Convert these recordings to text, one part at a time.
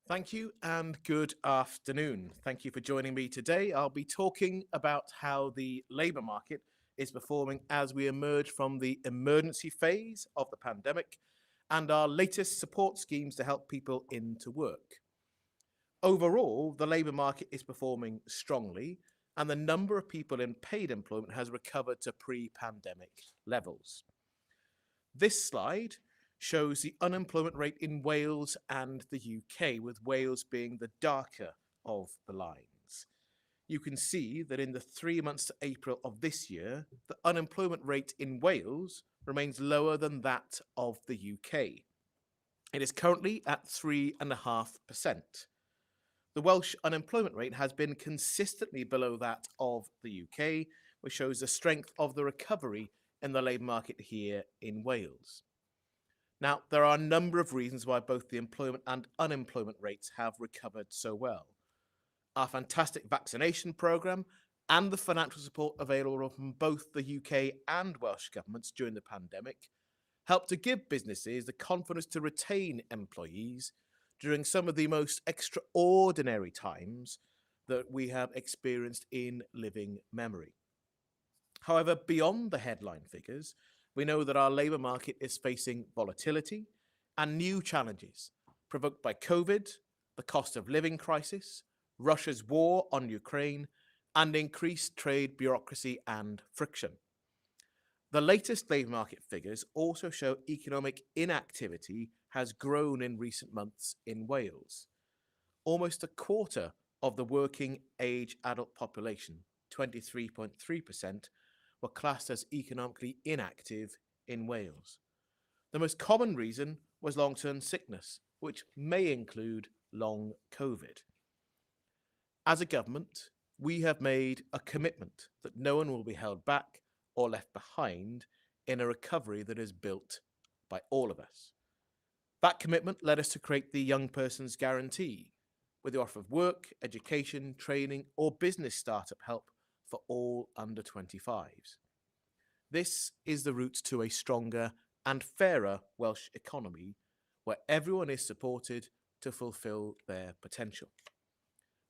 Thank you and good afternoon. Thank you for joining me today. I'll be talking about how the labour market is performing as we emerge from the emergency phase of the pandemic and our latest support schemes to help people into work. Overall, the labour market is performing strongly and the number of people in paid employment has recovered to pre-pandemic levels. This slide shows the unemployment rate in Wales and the UK, with Wales being the darker of the lines. You can see that in the 3 months to April of this year, the unemployment rate in Wales remains lower than that of the UK. It is currently at 3.5%. The Welsh unemployment rate has been consistently below that of the UK, which shows the strength of the recovery in the labour market here in Wales. Now, there are a number of reasons why both the employment and unemployment rates have recovered so well. Our fantastic vaccination programme and the financial support available from both the UK and Welsh governments during the pandemic helped to give businesses the confidence to retain employees during some of the most extraordinary times that we have experienced in living memory. However, beyond the headline figures, we know that our labour market is facing volatility and new challenges provoked by COVID, the cost of living crisis, Russia's war on Ukraine, and increased trade bureaucracy and friction. The latest labour market figures also show economic inactivity has grown in recent months in Wales. Almost a quarter of the working age adult population, 23.3%, were classed as economically inactive in Wales. The most common reason was long-term sickness, which may include long COVID. As a government, we have made a commitment that no one will be held back or left behind in a recovery that is built by all of us. That commitment led us to create the Young Person's Guarantee, with the offer of work, education, training, or business startup help for all under 25s. This is the route to a stronger and fairer Welsh economy where everyone is supported to fulfil their potential.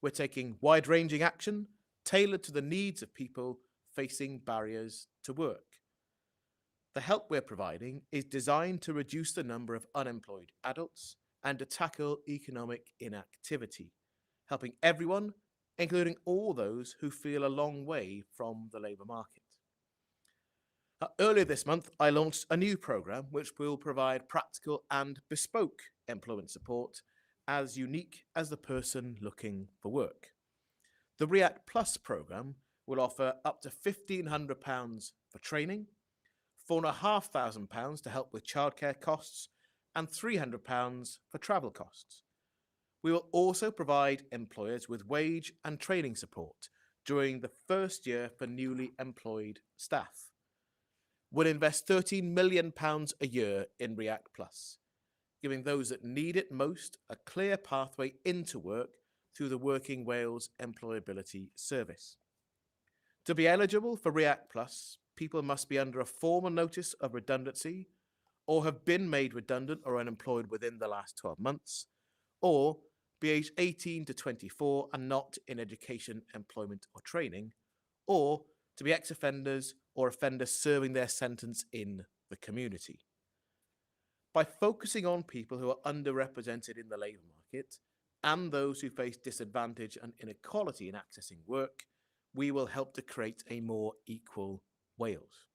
We're taking wide-ranging action tailored to the needs of people facing barriers to work. The help we're providing is designed to reduce the number of unemployed adults and to tackle economic inactivity, helping everyone, including all those who feel a long way from the labour market. Earlier this month, I launched a new programme which will provide practical and bespoke employment support as unique as the person looking for work. The React Plus programme will offer up to £1,500 for training, £4,500 to help with childcare costs, and £300 for travel costs. We will also provide employers with wage and training support during the first year for newly employed staff. We'll invest £13 million a year in React Plus, giving those that need it most a clear pathway into work through the Working Wales Employability Service. To be eligible for React Plus, people must be under a formal notice of redundancy or have been made redundant or unemployed within the last 12 months, or be aged 18 to 24 and not in education, employment or training, or to be ex-offenders or offenders serving their sentence in the community. By focusing on people who are underrepresented in the labour market and those who face disadvantage and inequality in accessing work, we will help to create a more equal Wales.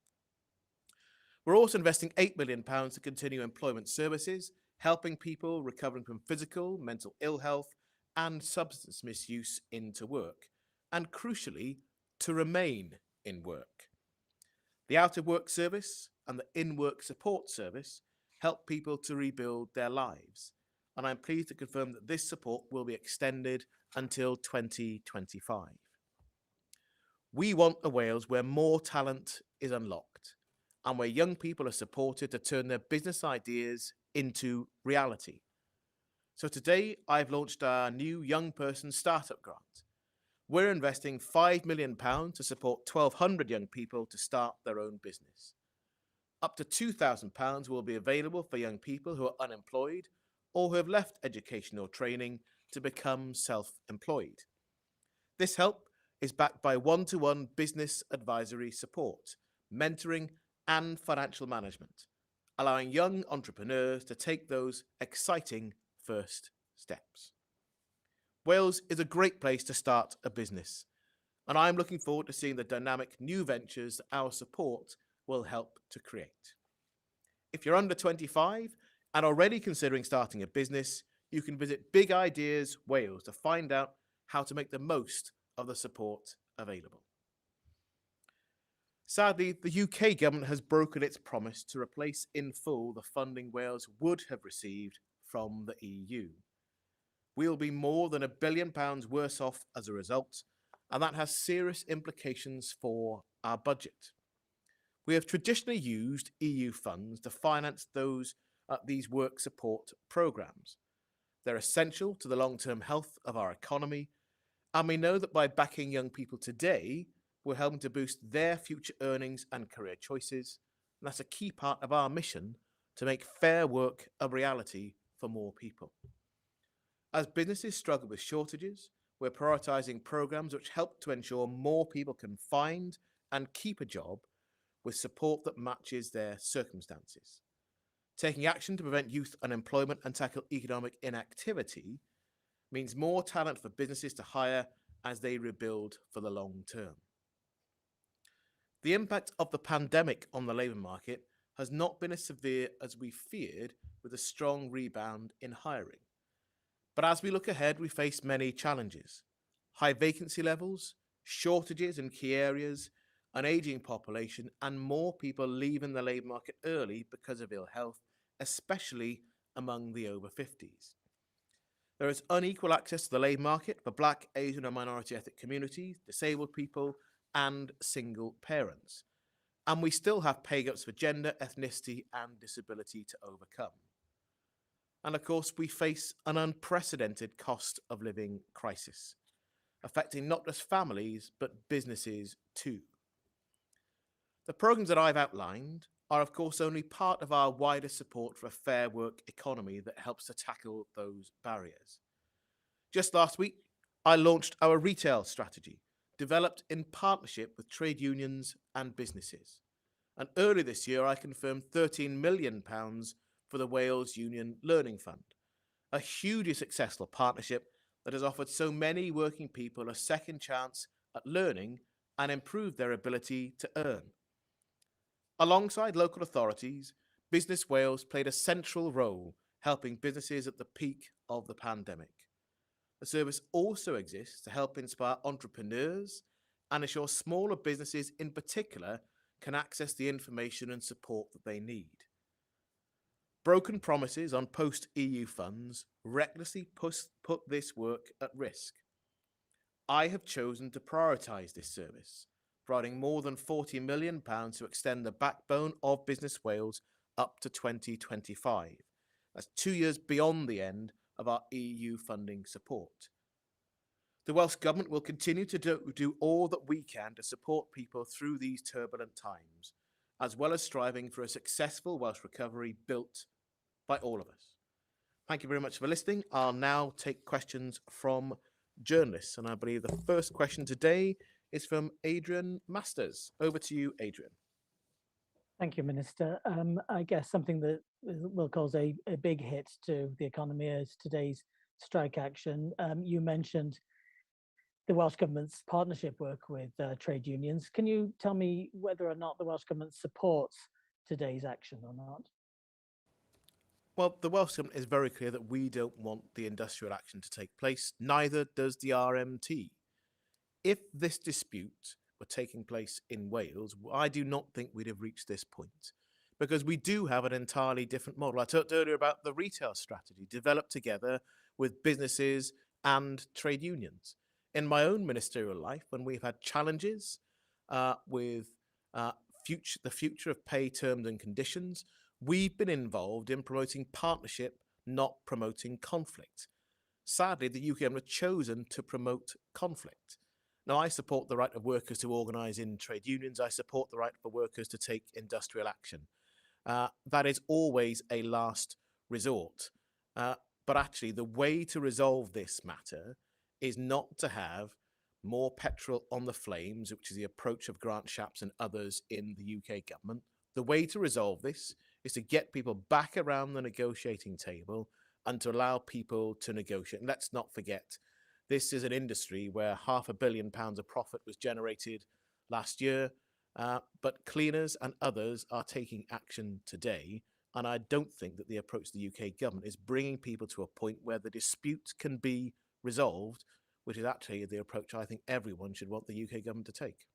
We're also investing £8 million to continue employment services, helping people recovering from physical, mental ill health and substance misuse into work, and crucially, to remain in work. The out of work service and the in-work support service help people to rebuild their lives, and I'm pleased to confirm that this support will be extended until 2025. We want a Wales where more talent is unlocked and where young people are supported to turn their business ideas into reality. So today I've launched our new Young Person Startup Grant. We're investing £5 million to support 1,200 young people to start their own business. Up to £2,000 will be available for young people who are unemployed or who have left education or training to become self-employed. This help is backed by one-to-one business advisory support, mentoring and financial management, allowing young entrepreneurs to take those exciting first steps. Wales is a great place to start a business, and I'm looking forward to seeing the dynamic new ventures that our support will help to create. If you're under 25 and already considering starting a business, you can visit Big Ideas Wales to find out how to make the most of the support available. Sadly, the UK government has broken its promise to replace in full the funding Wales would have received from the EU. We'll be more than £1 billion worse off as a result, and that has serious implications for our budget. We have traditionally used EU funds to finance these work support programmes. They're essential to the long-term health of our economy, and we know that by backing young people today, we're helping to boost their future earnings and career choices, and that's a key part of our mission to make fair work a reality for more people. As businesses struggle with shortages, we're prioritising programmes which help to ensure more people can find and keep a job with support that matches their circumstances. Taking action to prevent youth unemployment and tackle economic inactivity means more talent for businesses to hire as they rebuild for the long term. The impact of the pandemic on the labour market has not been as severe as we feared, with a strong rebound in hiring. But as we look ahead, we face many challenges: high vacancy levels, shortages in key areas, an ageing population, and more people leaving the labour market early because of ill health, especially among the over 50s. There is unequal access to the labour market for Black, Asian and minority ethnic communities, disabled people and single parents. And we still have pay gaps for gender, ethnicity and disability to overcome. And of course, we face an unprecedented cost of living crisis, affecting not just families, but businesses too. The programmes that I've outlined are, of course, only part of our wider support for a fair work economy that helps to tackle those barriers. Just last week, I launched our retail strategy, developed in partnership with trade unions and businesses. And earlier this year, I confirmed £13 million for the Wales Union Learning Fund, a hugely successful partnership that has offered so many working people a second chance at learning and improved their ability to earn. Alongside local authorities, Business Wales played a central role helping businesses at the peak of the pandemic. The service also exists to help inspire entrepreneurs and ensure smaller businesses in particular can access the information and support that they need. Broken promises on post-EU funds recklessly put this work at risk. I have chosen to prioritise this service, providing more than £40 million to extend the backbone of Business Wales up to 2025. That's 2 years beyond the end of our EU funding support. The Welsh Government will continue to do all that we can to support people through these turbulent times, as well as striving for a successful Welsh recovery built by all of us. Thank you very much for listening. I'll now take questions from journalists, and I believe the first question today is from Adrian Masters. Over to you, Adrian. Thank you, Minister. I guess something that will cause a big hit to the economy is today's strike action. You mentioned the Welsh Government's partnership work with trade unions. Can you tell me whether or not the Welsh Government supports today's action or not? Well, the Welsh Government is very clear that we don't want the industrial action to take place, neither does the RMT. If this dispute were taking place in Wales, I do not think we'd have reached this point, because we do have an entirely different model. I talked earlier about the retail strategy developed together with businesses and trade unions. In my own ministerial life, when we've had challenges with the future of pay terms and conditions, we've been involved in promoting partnership, not promoting conflict. Sadly, the UK government has chosen to promote conflict. Now, I support the right of workers to organise in trade unions. I support the right for workers to take industrial action. That is always a last resort. But actually, the way to resolve this matter is not to have more petrol on the flames, which is the approach of Grant Shapps and others in the UK government. The way to resolve this is to get people back around the negotiating table and to allow people to negotiate. And let's not forget, this is an industry where £500 million of profit was generated last year, but cleaners and others are taking action today. And I don't think that the approach of the UK government is bringing people to a point where the dispute can be resolved, which is actually the approach I think everyone should want the UK government to take.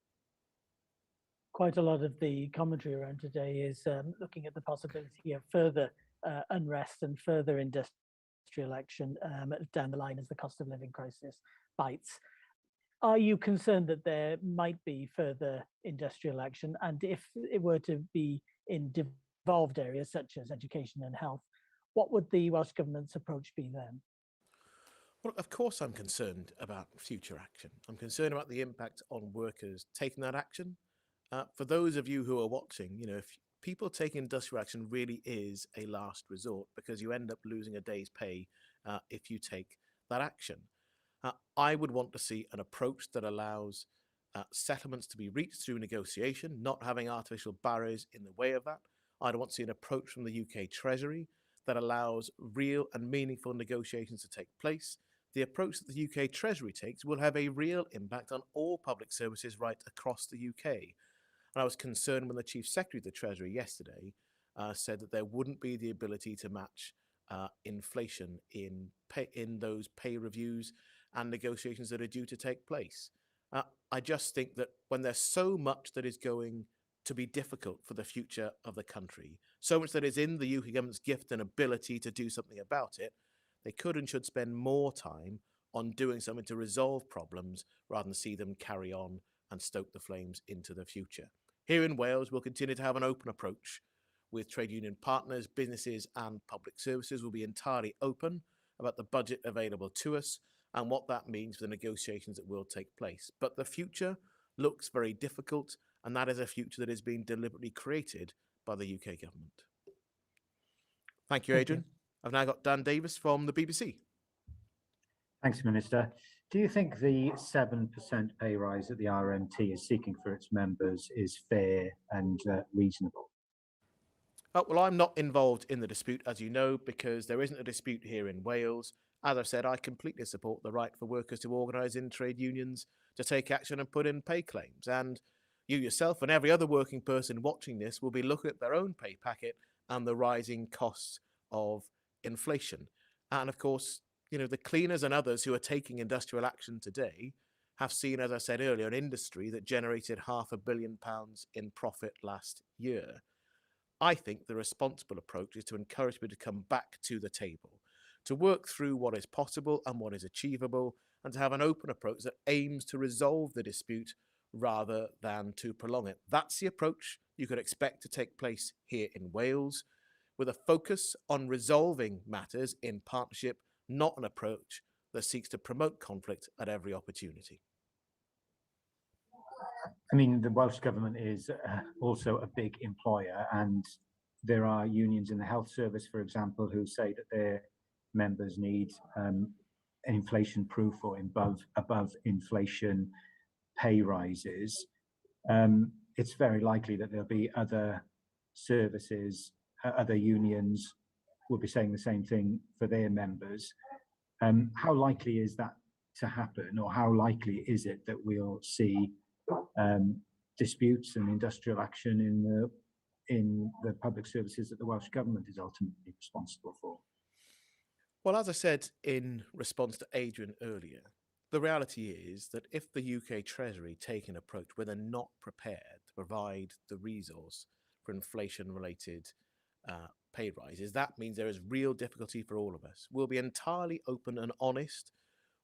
Quite a lot of the commentary around today is looking at the possibility of further unrest and further industrial action down the line as the cost of living crisis bites. Are you concerned that there might be further industrial action? And if it were to be in devolved areas such as education and health, what would the Welsh Government's approach be then? Well, of course I'm concerned about future action. I'm concerned about the impact on workers taking that action. For those of you who are watching, if people taking industrial action really is a last resort, because you end up losing a day's pay if you take that action. I would want to see an approach that allows settlements to be reached through negotiation, not having artificial barriers in the way of that. I'd want to see an approach from the UK Treasury that allows real and meaningful negotiations to take place. The approach that the UK Treasury takes will have a real impact on all public services right across the UK. And I was concerned when the Chief Secretary of the Treasury yesterday said that there wouldn't be the ability to match inflation in those pay reviews and negotiations that are due to take place. I just think that when there's so much that is going to be difficult for the future of the country, so much that is in the UK government's gift and ability to do something about it, they could and should spend more time on doing something to resolve problems rather than see them carry on and stoke the flames into the future. Here in Wales, we'll continue to have an open approach with trade union partners, businesses and public services. We'll be entirely open about the budget available to us and what that means for the negotiations that will take place. But the future looks very difficult, and that is a future that is being deliberately created by the UK government. Thank you, Adrian. I've now got Dan Davis from the BBC. Thanks, Minister. Do you think the 7% pay rise that the RMT is seeking for its members is fair and reasonable? Well, I'm not involved in the dispute, as you know, because there isn't a dispute here in Wales. As I've said, I completely support the right for workers to organise in trade unions, to take action and put in pay claims. And you yourself and every other working person watching this will be looking at their own pay packet and the rising costs of inflation. And of course, the cleaners and others who are taking industrial action today have seen, as I said earlier, an industry that generated £500 million in profit last year. I think the responsible approach is to encourage people to come back to the table, to work through what is possible and what is achievable, and to have an open approach that aims to resolve the dispute rather than to prolong it. That's the approach you could expect to take place here in Wales, with a focus on resolving matters in partnership, not an approach that seeks to promote conflict at every opportunity. I mean, the Welsh Government is also a big employer, and there are unions in the health service, for example, who say that their members need inflation-proof or above inflation pay rises. It's very likely that there'll be other services, other unions will be saying the same thing for their members. How likely is that to happen, or how likely is it that we'll see disputes and industrial action in the public services that the Welsh Government is ultimately responsible for? Well, as I said in response to Adrian earlier, the reality is that if the UK Treasury take an approach where they're not prepared to provide the resource for inflation-related pay rises, that means there is real difficulty for all of us. We'll be entirely open and honest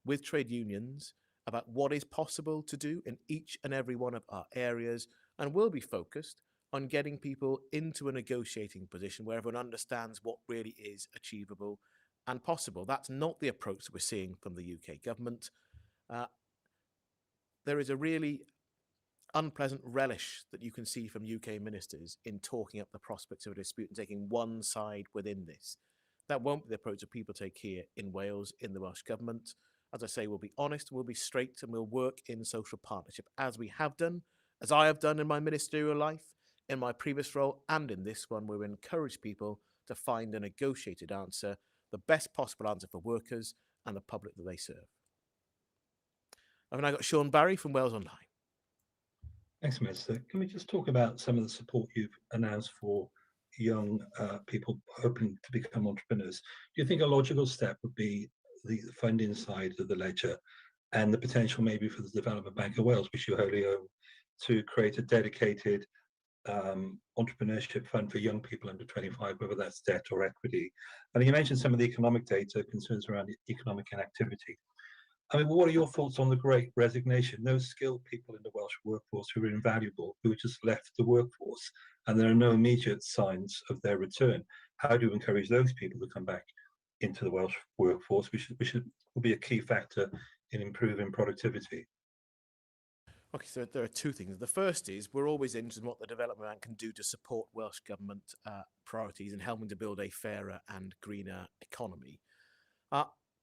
with trade unions about what is possible to do in each and every one of our areas, and we'll be focused on getting people into a negotiating position where everyone understands what really is achievable and possible. That's not the approach that we're seeing from the UK government. There is a really unpleasant relish that you can see from UK ministers in talking up the prospects of a dispute and taking one side within this. That won't be the approach that people take here in Wales, in the Welsh Government. As I say, we'll be honest, we'll be straight, and we'll work in social partnership as we have done, as I have done in my ministerial life, in my previous role, and in this one, where we encourage people to find a negotiated answer, the best possible answer for workers and the public that they serve. I've now got Sean Barry from Wales Online. Thanks, Minister. Can we just talk about some of the support you've announced for young people hoping to become entrepreneurs? Do you think a logical step would be the funding side of the ledger and the potential maybe for the Development Bank of Wales, which you wholly own, to create a dedicated entrepreneurship fund for young people under 25, whether that's debt or equity? And you mentioned some of the economic data, concerns around economic inactivity. I mean, what are your thoughts on the great resignation? Those skilled people in the Welsh workforce who are invaluable, who just left the workforce, and there are no immediate signs of their return. How do you encourage those people to come back into the Welsh workforce, which will be a key factor in improving productivity? Okay, so there are two things. The first is we're always interested in what the Development Bank can do to support Welsh Government priorities and helping to build a fairer and greener economy.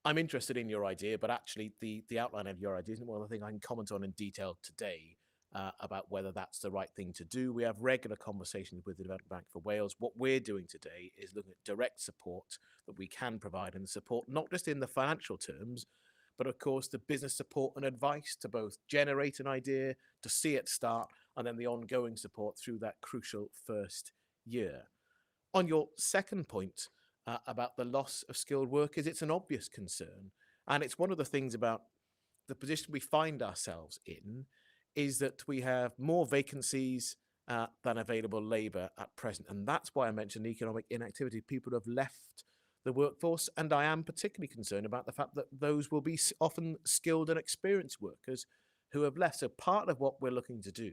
I'm interested in your idea, but actually the outline of your idea isn't one of the things I can comment on in detail today about whether that's the right thing to do. We have regular conversations with the Development Bank for Wales. What we're doing today is looking at direct support that we can provide, and support not just in the financial terms, but of course the business support and advice to both generate an idea, to see it start, and then the ongoing support through that crucial first year. On your second point, about the loss of skilled workers, it's an obvious concern. And it's one of the things about the position we find ourselves in is that we have more vacancies than available labour at present. And that's why I mentioned economic inactivity. People have left the workforce. And I am particularly concerned about the fact that those will be often skilled and experienced workers who have left. So part of what we're looking to do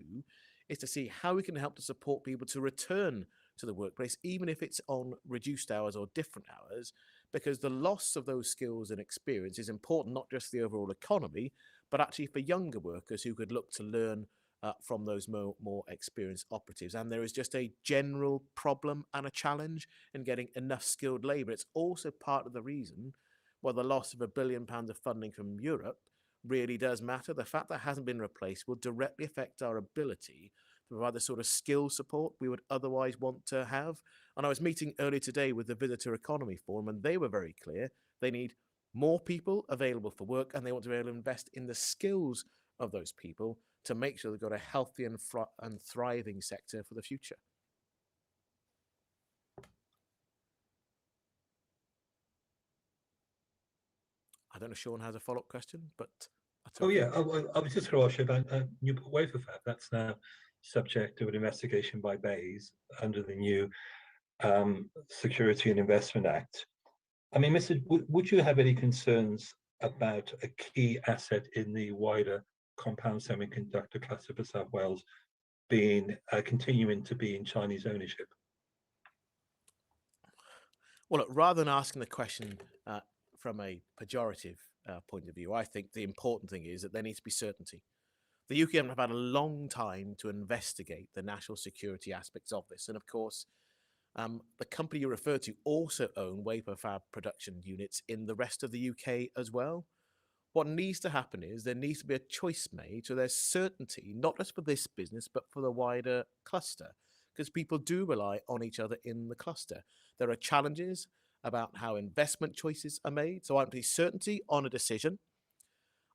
is to see how we can help to support people to return to the workplace, even if it's on reduced hours or different hours, because the loss of those skills and experience is important, not just for the overall economy, but actually for younger workers who could look to learn from those more experienced operatives. And there is just a general problem and a challenge in getting enough skilled labour. It's also part of the reason why the loss of £1 billion of funding from Europe really does matter. The fact that it hasn't been replaced will directly affect our ability to provide the sort of skill support we would otherwise want to have. And I was meeting earlier today with the Visitor Economy Forum, and they were very clear. They need more people available for work, and they want to be able to invest in the skills of those people to make sure they've got a healthy and thriving sector for the future. I don't know if Sean has a follow-up question, but... Oh, yeah, I was just going to ask you about Newport Wafer Fab. That's now subject to an investigation by Bays under the new Security and Investment Act. I mean, would you have any concerns about a key asset in the wider compound semiconductor cluster for South Wales being continuing to be in Chinese ownership? Well, look, rather than asking the question from a pejorative point of view, I think the important thing is that there needs to be certainty. The UK have had a long time to investigate the national security aspects of this. And of course, the company you refer to also own wafer fab production units in the rest of the UK as well. What needs to happen is there needs to be a choice made so there's certainty, not just for this business, but for the wider cluster, because people do rely on each other in the cluster. There are challenges about how investment choices are made. So I want to see certainty on a decision.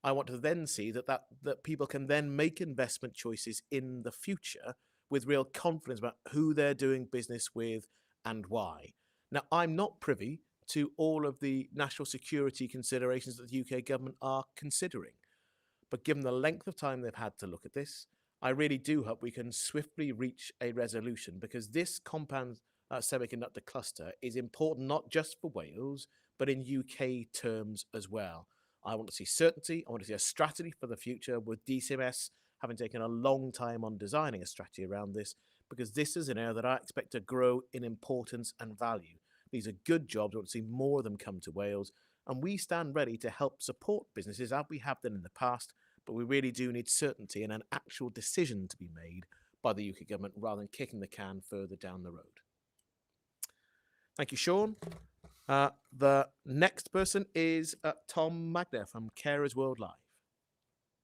I want to then see that people can then make investment choices in the future with real confidence about who they're doing business with and why. Now, I'm not privy to all of the national security considerations that the UK government are considering. But given the length of time they've had to look at this, I really do hope we can swiftly reach a resolution, because this compound semiconductor cluster is important not just for Wales, but in UK terms as well. I want to see certainty. I want to see a strategy for the future, with DCMS having taken a long time on designing a strategy around this, because this is an area that I expect to grow in importance and value. These are good jobs. I want to see more of them come to Wales, and we stand ready to help support businesses as we have done in the past, but we really do need certainty and an actual decision to be made by the UK government rather than kicking the can further down the road. Thank you, Sean. The next person is Tom Magner from Carers World Live.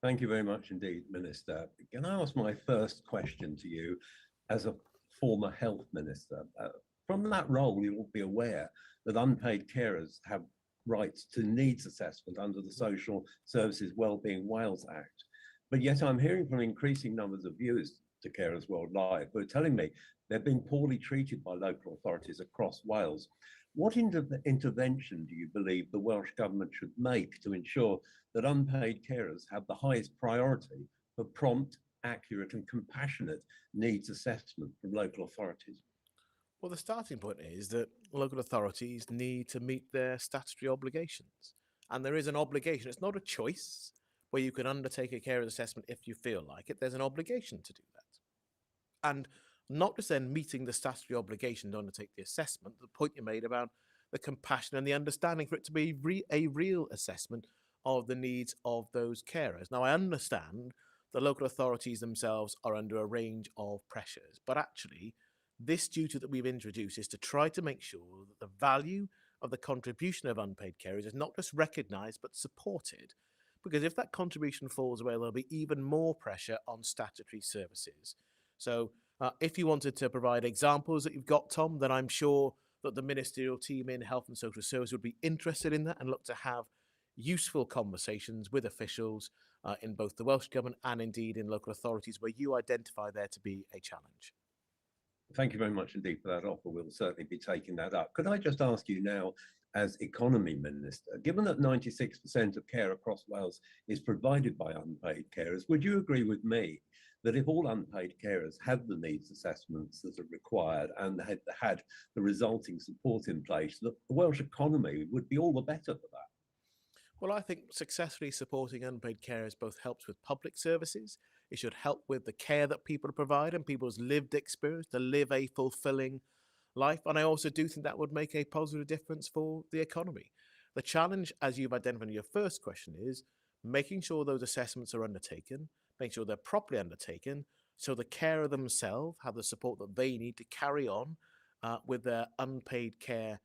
Thank you very much indeed, Minister. Can I ask my first question to you as a former health minister? From that role, you will be aware that unpaid carers have rights to needs assessment under the Social Services Wellbeing Wales Act. But yet I'm hearing from increasing numbers of viewers to Carers World Live who are telling me they're being poorly treated by local authorities across Wales. What intervention do you believe the Welsh Government should make to ensure that unpaid carers have the highest priority for prompt, accurate and compassionate needs assessment from local authorities? Well, the starting point is that local authorities need to meet their statutory obligations. And there is an obligation. It's not a choice where you can undertake a carers assessment if you feel like it. There's an obligation to do that. And not just then meeting the statutory obligation to undertake the assessment, the point you made about the compassion and the understanding for it to be a real assessment of the needs of those carers. Now, I understand the local authorities themselves are under a range of pressures, but actually, this duty that we've introduced is to try to make sure that the value of the contribution of unpaid carers is not just recognised but supported. Because if that contribution falls away, there'll be even more pressure on statutory services. So if you wanted to provide examples that you've got, Tom, then I'm sure that the ministerial team in Health and Social Services would be interested in that and look to have useful conversations with officials in both the Welsh Government and indeed in local authorities where you identify there to be a challenge. Thank you very much indeed for that offer. We'll certainly be taking that up. Could I just ask you now, as Economy Minister, given that 96% of care across Wales is provided by unpaid carers, would you agree with me that if all unpaid carers had the needs assessments that are required and had the resulting support in place, that the Welsh economy would be all the better for that? Well, I think successfully supporting unpaid carers both helps with public services. It should help with the care that people provide and people's lived experience to live a fulfilling life. And I also do think that would make a positive difference for the economy. The challenge, as you've identified in your first question, is making sure those assessments are undertaken, making sure they're properly undertaken, so the carer themselves have the support that they need to carry on with their unpaid care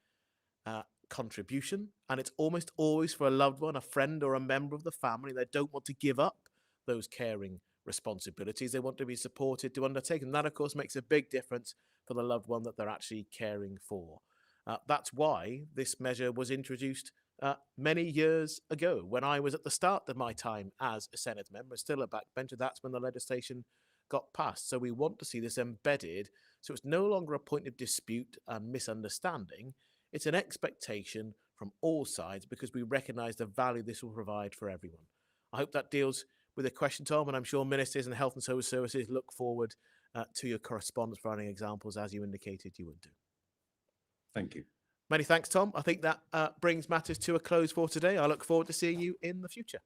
contribution. And it's almost always for a loved one, a friend or a member of the family. They don't want to give up those caring responsibilities. They want to be supported to undertake. And that, of course, makes a big difference for the loved one that they're actually caring for. That's why this measure was introduced many years ago, when I was at the start of my time as a Senate member, still a backbencher. That's when the legislation got passed. So we want to see this embedded, so it's no longer a point of dispute and misunderstanding. It's an expectation from all sides because we recognise the value this will provide for everyone. I hope that deals with the question, Tom, and I'm sure ministers and Health and Social Services look forward to your correspondence providing examples as you indicated you would do. Thank you. Many thanks, Tom. I think that brings matters to a close for today. I look forward to seeing you in the future.